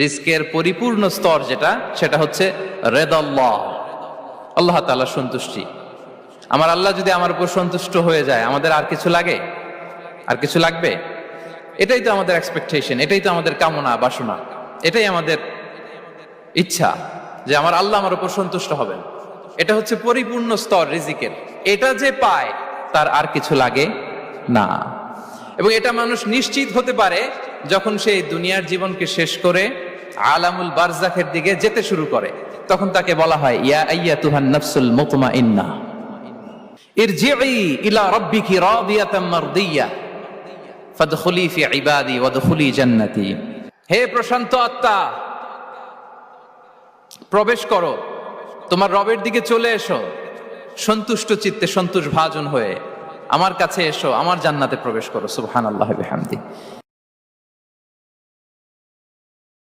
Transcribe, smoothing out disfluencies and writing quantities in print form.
রিজকের পরিপূর্ণ স্তর যেটা, সেটা হচ্ছে রেদাল্লাহ, আল্লাহ তাআলার সন্তুষ্টি। আমার আল্লাহ যদি আমার উপর সন্তুষ্ট হয়ে যায়, আমাদের আর কিছু লাগে? আর কিছু লাগবে? এটাই তো আমাদের এক্সপেকটেশন, এটাই তো আমাদের কামনা বাসনা, এটাই আমাদের ইচ্ছা যে আমার আল্লাহ আমার উপর সন্তুষ্ট হবেন। এটা হচ্ছে পরিপূর্ণ স্তর রিজিকের। এটা যে পায় তার আর কিছু লাগে না। এবং এটা মানুষ নিশ্চিত হতে পারে যখন সে দুনিয়ার জীবনকে শেষ করে আলামুল বারজাখের দিকে যেতে শুরু করে। তখন তাকে বলা হয়, ইয়া আইয়াতুহান নাফসুল মুতমাইন্নাহ ইরজিই ইলা রাব্বিকি রাদিয়াতাম মারদিয়া ফাদখুলি ফি ইবাদি ওয়াদখুলি জান্নাতি। হে প্রশান্ত আত্মা, প্রবেশ করো, তোমার রবের দিকে চলে এসো, সন্তুষ্ট চিত্তে সন্তোষ ভাজন হয়ে আমার কাছে এসো, আমার জান্নাতে প্রবেশ করো। সুবহানাল্লাহি ওয়া বিহামদিহি।